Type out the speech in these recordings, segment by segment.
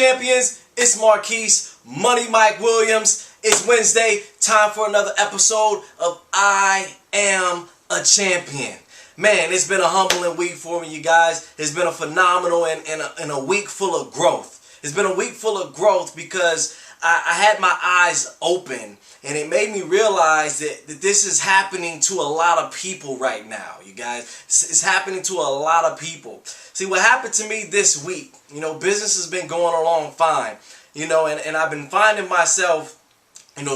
champions? It's Marquise, Money Mike Williams. It's Wednesday, time for another episode of I Am a Champion. Man, it's been a humbling week for me, you guys. It's been a phenomenal and a week full of growth. It's been a week full of growth because I had my eyes open, and it made me realize that this is happening to a lot of people right now, you guys. It's happening to a lot of people. See, what happened to me this week, business has been going along fine, and I've been finding myself,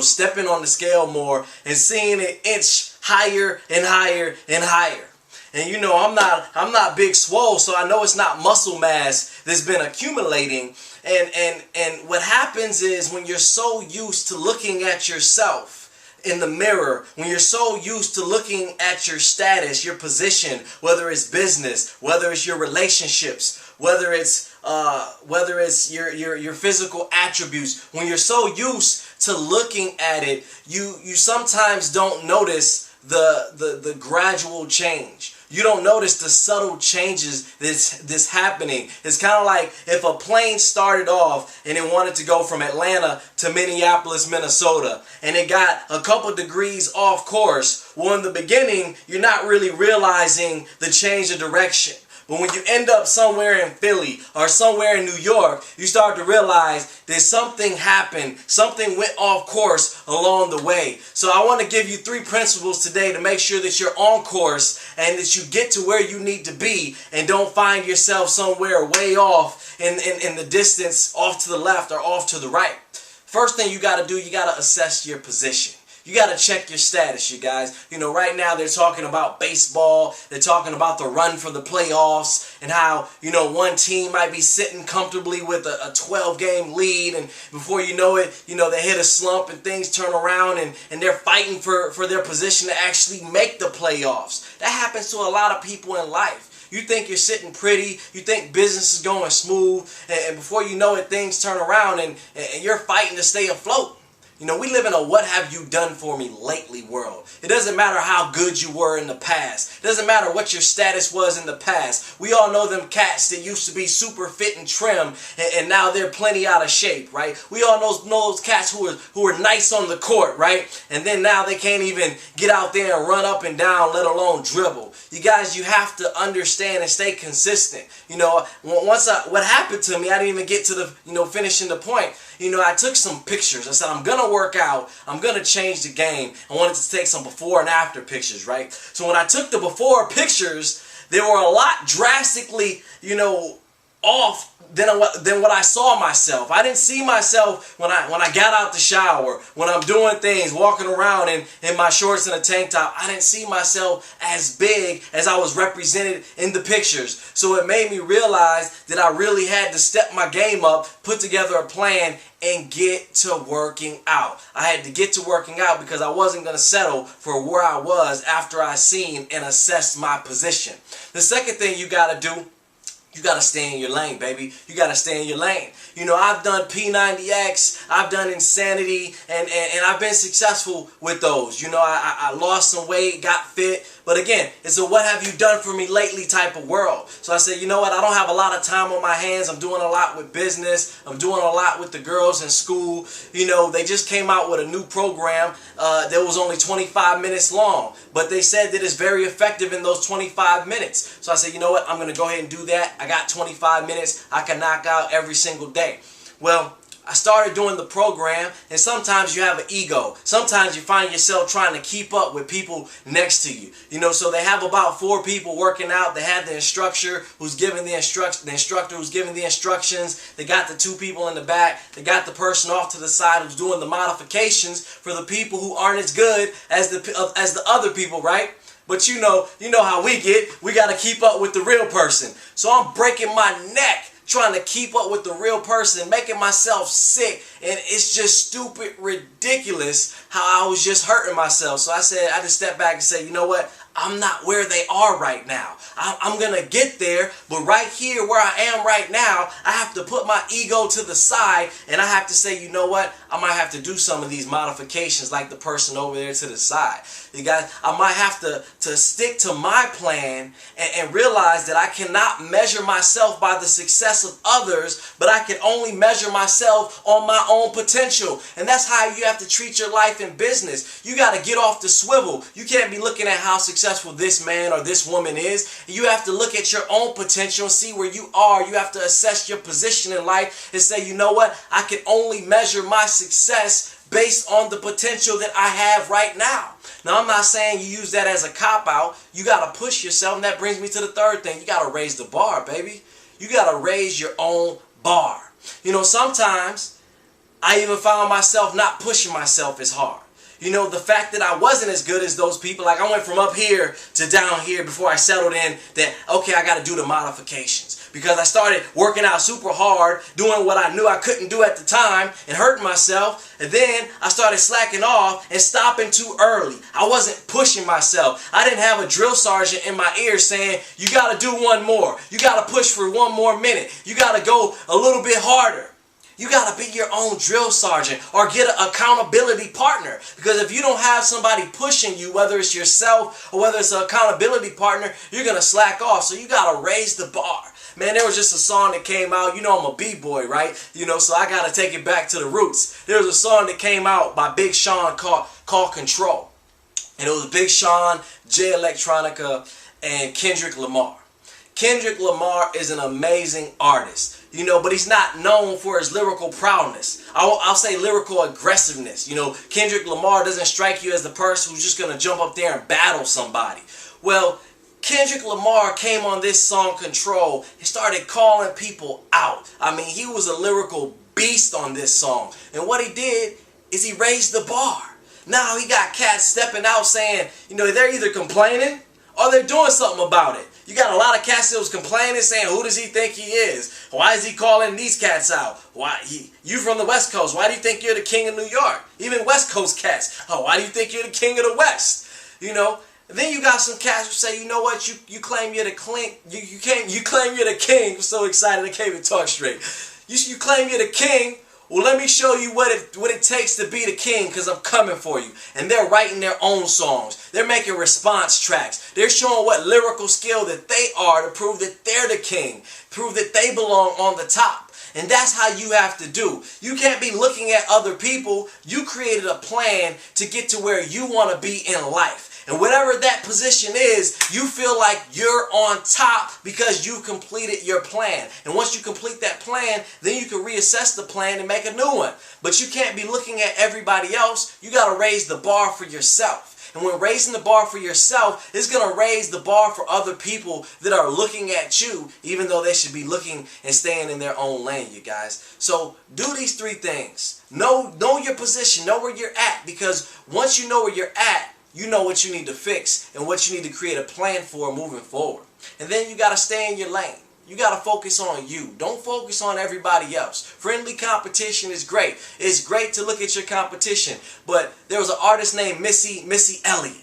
stepping on the scale more and seeing it inch higher and higher and higher. And I'm not big swole, so I know it's not muscle mass that's been accumulating. And what happens is when you're so used to looking at yourself in the mirror, when you're so used to looking at your status, your position, whether it's business, whether it's your relationships, whether it's your physical attributes, when you're so used to looking at it, you sometimes don't notice the gradual change. You don't notice the subtle changes that's happening. It's kind of like if a plane started off and it wanted to go from Atlanta to Minneapolis, Minnesota, and it got a couple degrees off course. Well, in the beginning, you're not really realizing the change of direction. But when you end up somewhere in Philly or somewhere in New York, you start to realize that something happened, something went off course along the way. So I want to give you 3 principles today to make sure that you're on course and that you get to where you need to be and don't find yourself somewhere way off in the distance, off to the left or off to the right. First thing you got to do, you got to assess your position. You got to check your status, you guys. Right now they're talking about baseball. They're talking about the run for the playoffs and how, one team might be sitting comfortably with a 12-game lead. And before you know it, they hit a slump and things turn around and they're fighting for their position to actually make the playoffs. That happens to a lot of people in life. You think you're sitting pretty, you think business is going smooth, and before you know it, things turn around and you're fighting to stay afloat. We live in a what have you done for me lately world. It doesn't matter how good you were in the past. It doesn't matter what your status was in the past. We all know them cats that used to be super fit and trim and now they're plenty out of shape, right? We all know those cats who are nice on the court, right? And then now they can't even get out there and run up and down, let alone dribble. You guys, you have to understand and stay consistent. What happened to me, I didn't even get to the, finishing the point. I took some pictures. I said, I'm going to work out. I'm going to change the game. I wanted to take some before and after pictures, right? So when I took the before pictures, they were a lot drastically, off than what I saw myself. I didn't see myself when I got out the shower, when I'm doing things, walking around in my shorts and a tank top. I didn't see myself as big as I was represented in the pictures. So it made me realize that I really had to step my game up, put together a plan, and get to working out. I had to get to working out because I wasn't going to settle for where I was after I seen and assessed my position. The second thing you got to do, you got to stay in your lane, baby. You got to stay in your lane. I've done P90X, I've done Insanity, and I've been successful with those. I lost some weight, got fit, but again, it's a what have you done for me lately type of world. So I said, I don't have a lot of time on my hands. I'm doing a lot with business. I'm doing a lot with the girls in school. They just came out with a new program that was only 25 minutes long, but they said that it's very effective in those 25 minutes. So I said, I'm going to go ahead and do that. I got 25 minutes I can knock out every single day. Well, I started doing the program, and sometimes you have an ego. Sometimes you find yourself trying to keep up with people next to you. So they have about 4 people working out. They have the instructor who's giving the instructor who's giving the instructions. They got the 2 people in the back. They got the person off to the side who's doing the modifications for the people who aren't as good as the other people, right? But you know how we get. We got to keep up with the real person. So I'm breaking my neck trying to keep up with the real person, making myself sick, and it's just stupid, ridiculous how I was just hurting myself. So I said, I just stepped back and said, you know what? I'm not where they are right now. I'm going to get there, but right here where I am right now, I have to put my ego to the side and I have to say, you know what? I might have to do some of these modifications like the person over there to the side. You guys, I might have to stick to my plan and realize that I cannot measure myself by the success of others, but I can only measure myself on my own potential. And that's how you have to treat your life in business. You got to get off the swivel. You can't be looking at how successful this man or this woman is. You have to look at your own potential and see where you are. You have to assess your position in life and say, you know what? I can only measure my success based on the potential that I have right now. Now, I'm not saying you use that as a cop-out. You got to push yourself, and that brings me to the third thing. You got to raise the bar, baby. You got to raise your own bar. You know, sometimes I even found myself not pushing myself as hard. You know, the fact that I wasn't as good as those people, like I went from up here to down here before I settled in that, okay, I got to do the modifications. Because I started working out super hard, doing what I knew I couldn't do at the time and hurting myself. And then I started slacking off and stopping too early. I wasn't pushing myself. I didn't have a drill sergeant in my ear saying, you got to do one more. You got to push for one more minute. You got to go a little bit harder. You got to be your own drill sergeant or get an accountability partner. Because if you don't have somebody pushing you, whether it's yourself or whether it's an accountability partner, you're going to slack off. So you got to raise the bar. Man, there was just a song that came out. You know I'm a B-boy, right? You know, so I got to take it back to the roots. There was a song that came out by Big Sean called Control. And it was Big Sean, Jay Electronica, and Kendrick Lamar. Kendrick Lamar is an amazing artist, you know, but he's not known for his lyrical prowess. I'll say lyrical aggressiveness. You know, Kendrick Lamar doesn't strike you as the person who's just going to jump up there and battle somebody. Well, Kendrick Lamar came on this song Control and started calling people out. I mean, he was a lyrical beast on this song. And what he did is he raised the bar. Now he got cats stepping out saying, you know, they're either complaining or they're doing something about it. You got a lot of cats that was complaining, saying, who does he think he is? Why is he calling these cats out? You from the West Coast, why do you think you're the king of New York? Even West Coast cats, oh, why do you think you're the king of the West? You know, and then you got some cats who say, you know what, you claim you're the king, you claim you're the king. I'm so excited I can't even talk straight. You claim you're the king. Well, let me show you what it takes to be the king, because I'm coming for you. And they're writing their own songs. They're making response tracks. They're showing what lyrical skill that they are to prove that they're the king, prove that they belong on the top. And that's how you have to do. You can't be looking at other people. You created a plan to get to where you want to be in life. And whatever that position is, you feel like you're on top because you've completed your plan. And once you complete that plan, then you can reassess the plan and make a new one. But you can't be looking at everybody else. You got to raise the bar for yourself. And when raising the bar for yourself, it's going to raise the bar for other people that are looking at you, even though they should be looking and staying in their own lane, you guys. So do these three things. Know your position. Know where you're at. Because once you know where you're at, you know what you need to fix and what you need to create a plan for moving forward. And then you got to stay in your lane. You got to focus on you. Don't focus on everybody else. Friendly competition is great. It's great to look at your competition. But there was an artist named Missy Elliott.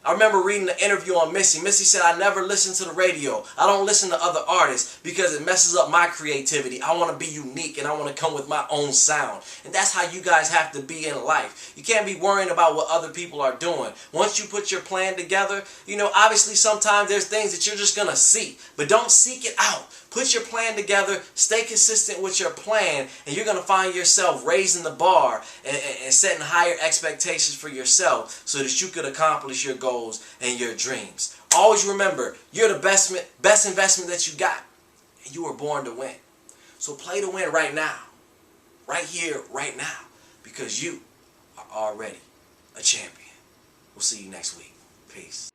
I remember reading an interview on Missy. Missy said, I never listen to the radio. I don't listen to other artists because it messes up my creativity. I want to be unique and I want to come with my own sound. And that's how you guys have to be in life. You can't be worrying about what other people are doing. Once you put your plan together, you know, obviously sometimes there's things that you're just going to see. But don't seek it out. Put your plan together, stay consistent with your plan, and you're going to find yourself raising the bar and setting higher expectations for yourself so that you could accomplish your goals and your dreams. Always remember, you're the best investment that you got, and you were born to win. So play to win right now, right here, right now, because you are already a champion. We'll see you next week. Peace.